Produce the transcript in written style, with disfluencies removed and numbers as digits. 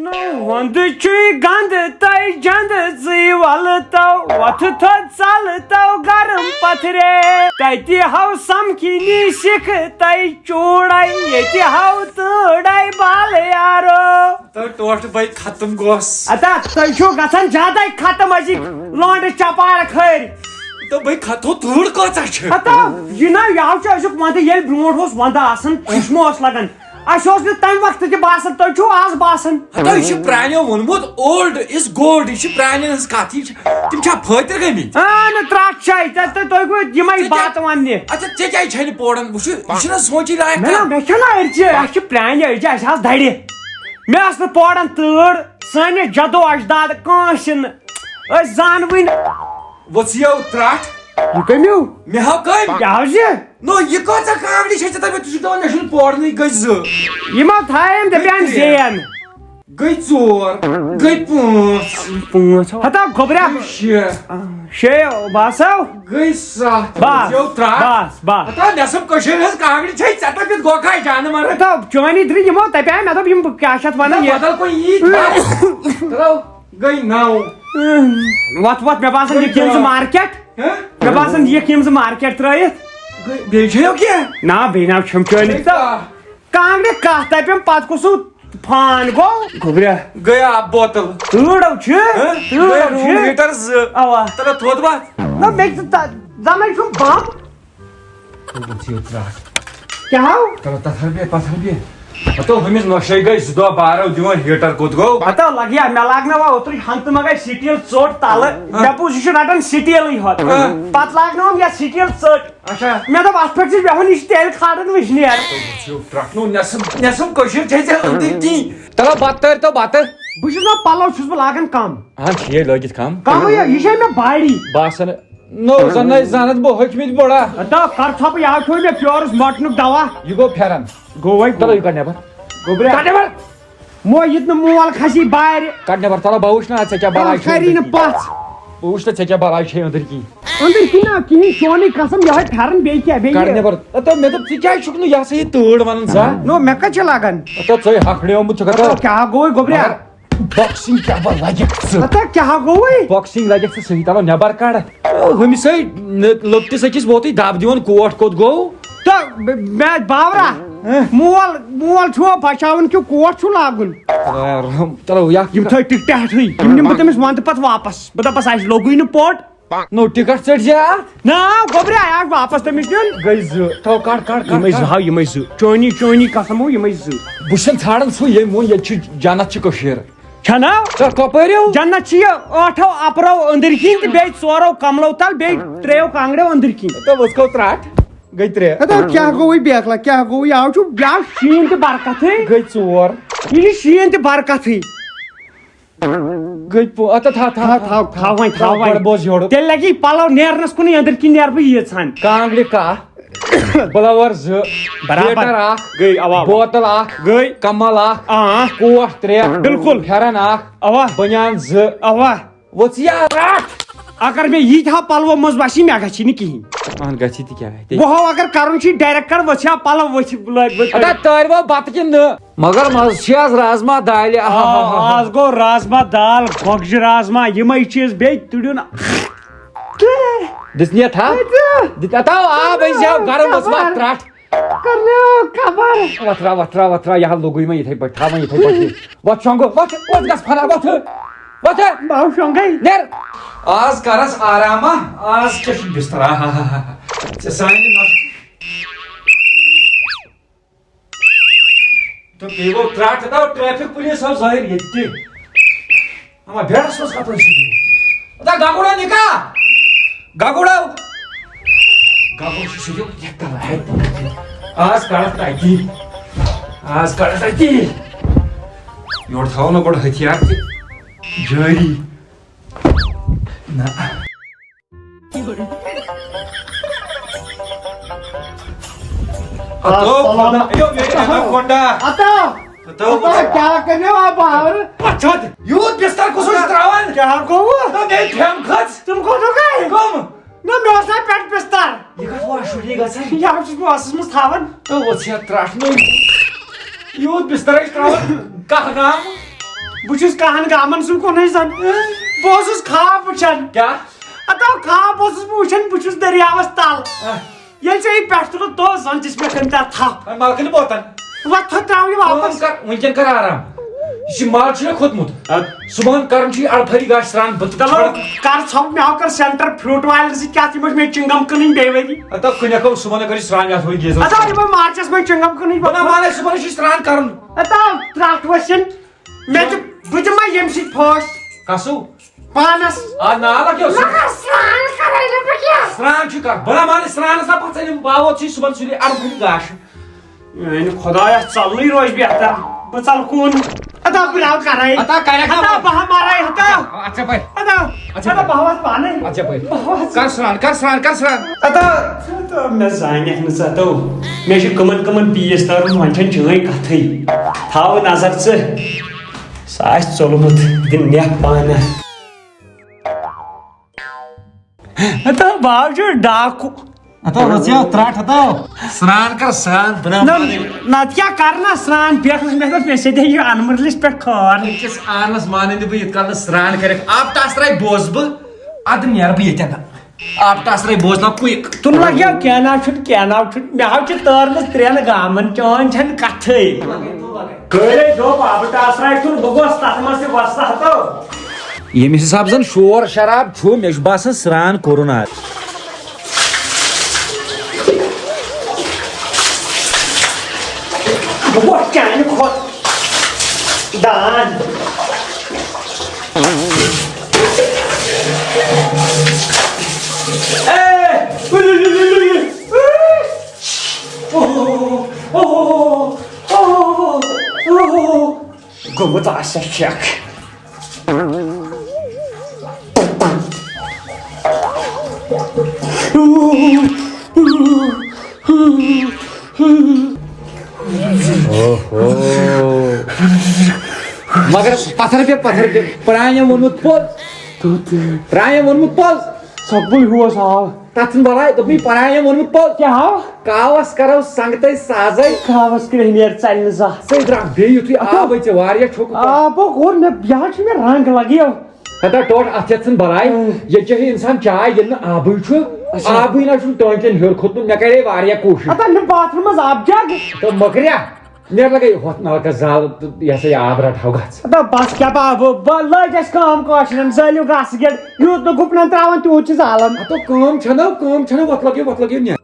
Wandichui gand tai jand zi walto watto zalto garam patre taiti hau samki ni sikh tai chodai yeti hau tudai bal yaro तो toast भाई खत्म गोस ata tai chu gasan jadai khatam aji lond chapar khair तो भाई खतो थोड़ को छ ata yina yaw cha azuk mande yel bromot hos wanda asan chishmo os lagan Ashos ne time वक्त के बासन तो छु आज बासन तो इस प्राणियों वनमुत ओल्ड इज गोल्ड इस प्राणियों हस काथी तुम छा फतर गमी न त्राक चाय त तो को यमई बात वन्ने अच्छा ते क्या छैन पोडन वुश इस सोची लायक मैं छना अर्जे अश प्राण अर्जे अश हास धड़े मैं अस पोडन तड़ सने जदो अजदाद कांशन अस जानविन वसियो त्राट यु कमियो मे हा कम याजे नो ये कोचा कामडी छ त तुझ तो नेशनल पोडन गज यमा थायम दे प्यान जेन गई चोर गई पूंछ हता खबरा शे बासो गई सा बस जो त्राट बस आता नसब कशे हस कामडी छ चटा के गोखाय जान मार तो चोनी द्रि यमो त प्यान मैं तो यम काशत वना ये बदल कोई ई चलो गई नाउ वत मैं बासन ये किम्स मार्केट मैं बासन ये किम्स मार्केट त्रयत बेचयो क्या ना बेना छमचोनी तो कांगड़े कहता पे पत को फान गो गोबरे गया बोतल तूड़ो छ लीटर आवा तला थोद बात ना मेक जामे छुम बाप बचियो त्राट क्या हो तला तथरबे पथरबे तो हमें नशे गई दो 12 दिवन हीटर कोत गो पता लगिया मैं लागना वा उतरी हंत मगे सिटियल चोट ताल मैं पोजीशन रटन सिटियल ही होत पत लागना या सिटियल चोट अच्छा मैं तो वास्पेक्ट से बेहन स्टाइल खाड़न विष्णु यार बचियो त्राट नो नसम कशे छै जे अंदर की तला बात बुझ ना पालो छुस लागन काम हां छे लगित काम ये इशे में बाड़ी बासन नो जन जानत बो हकमित बड़ा अता कर छप या छोड़ में प्योरस मटनुक दवा यु गो फेरन गोवै तला यु करने पर गोबरे करने पर मो इतन मोल खसी बाहर करने पर तला बाउश ना अच्छा क्या बड़ा खरी न पास बाउश अच्छा क्या बड़ा छै अंदर की ना की सोनी कसम यह फेरन बे क्या बे करने पर तो मैं तो क्या शुकनु या से तोड़ मनन सा नो मैं कछ लागन तो छै हखड़े मुछ तो क्या गोय गोबरे बॉक्सिंग क्या बल लागे अता क्या गोय बॉक्सिंग लागे से सही तला नेबर काड हम से लपति सकिस बहुत ही दाब दिवन कोट कोत गो तो मैं बावरा मोल छो बचावन क्यों कोट छु लागुन चलो या यम थ टिकट हथई यम निम तमिस वंत पत वापस बता बस आज लोगुई न पोट नो टिकट चढ़ जा ना गोबरे आया वापस तमिस न गइज तो काट यमई ज चोनी कसम हो यमई ज बुशन छाड़न सु ये मो ये छ जानत छ कशेर छना तो कपरियो जन्नत छी आठो अपरो अंदर की बे चोरो कमलो तल बे त्रेयो कांगड़े अंदर की तो उसको त्राट गई त्रे तो क्या गोई बेखला क्या गोई आउ छु ब्या शीन ते बरकत है गई चोर ये शीन ते बरकत है गई पो अत था वहीं बोझ जोड़ो ते लगी पालो नेरनस कुनी अंदर की नेर भी ये छान कांगड़े का बलावर ज बराबर आ गई आवा बोतल आ गई कमल आ आ कोट त्रे बिल्कुल फेरन आ आवा बनियान ज आवा वचिया रात अगर मैं ये था पालो मजबाशी में गछि नि की अन गछि ति क्या है वो अगर करून छी डायरेक्ट कर वछा पालो वछ अदा तोरबो बात के न मगर मज राजमा दाल आज गो राजमा दाल गोगज राजमा यमई चीज बे तुडुन दिसनिया था दिता था आ भाई जाओ गरम मसवा त्राट करने खबर वत्रा यहाँ लोगों में इथे बैठा में इथे बैठे वत शंगो वत गस फना वत बाउ शंगई नेर आज करस आरामा आज के बिस्तरा साइन न तो केवो त्राट था ट्रैफिक पुलिस सब जाहिर येते हम भेड़स का परिस्थिति अदा गागुड़ा निका गागुड़ा गागुड़ा से जो देखता है आज काढत आहे ती एवढं थाव न बड हथियार ते जरी ना अयो मेरे कोंडा तो क्या करने वा बाहर पछत यूथ बिस्तर को सोच त्रावन क्या को तो मैं फेम खच तुमको तो काय कम ना मेरा पेट बिस्तर ये का शुड़ी गा छ या कुछ वासस मस थावन तो वो छ त्राश में यूथ बिस्तर त्रावन का काम बुझुस कहन गामन सुन कोन सन बोसुस खाब वचन क्या अतः खाब बोसुस वचन बुझुस दरियावस ताल ये से पेट्रोल तो सन जिसमें कंटा था मालकन बोतन वत त्राव ये वापस कर वंकन कर आराम ये माल छ खोदमुत सुबह करम छी अड़फरी गाछ स्रान बत चलो कर छप में आकर सेंटर फ्रूट वाले से क्या थी में चिंगम कनिन बेवगी अत कुने को सुबह कर स्रान या होई गेज अतः ये मार्चस में चिंगम कनिन बना माने सुबह छी स्रान करन अतः त्राट वचन मैं तो बुझमा यमसी फोस कसु पानस आ नाला क्यों स्नान करायला बकिया स्रान छी कर बना माने स्रान सा पचन बावो छी सुबह सुली अड़फरी गाछ इन खुदाया चलनी रोज बेहतर बचल कौन अतः बुलाव कराई अतः करे का अतः बहा माराई हता अच्छा भाई अतः बहावस पाने अच्छा भाई कर स्रान अतः तो मैं जाने न चाहता मैं छ कमन पीस तर वंचन जय कथै थाव नजर से सास चलमुत दिन ने पाना अतः बावजू डाकू अतः रचिया त्राट हताओ स्नान कर स्नान बना माने ना क्या करना स्नान बेखस में पैसे दे ये अनमरलिस पे खर किस आनस माने दे बय कल स्नान करे आप तासराय बोजब अद नेर बय यतन आप तासराय बोजना कुय तुम लग्या क्या ना छुट मैं हाव छ तरन त्रेन गामन चोन छन कथै करे दो बाब तासराय तुम बगोस तमा से वस्ता हतो यमिस हिसाब जन शोर शराब छु मे बासन स्नान corona What kind of hot Dan? Como tá essa check? मगर पत्थर पे प्राय वोनमुत पोल Sabul हुआ साहब तथन बलाय दबी प्राय वोनमुत पोल क्या हाव कावस करो संगतै साजै खावस के नेर चलने जा सेद्रा बे युथि आबै छ वारिया छोक आबो गोर ने बियाह छ में रंग लगियो हता टोट अथन बलाय ये छ इंसान चाय दिन आबै छ आबै ना छु टोंकन हेर खोतन मे करे वारिया कोशिश अता न बाथरूम में आप जग तो मकरिया नेर लगे होत नाल का जाल ऐसे आब रठाव गाछ अता बस क्या बा लजस काम काशनन जलियो गास गेट यूत न गुपन त्रावन तू छ जालन तो काम छनो वत लगे ने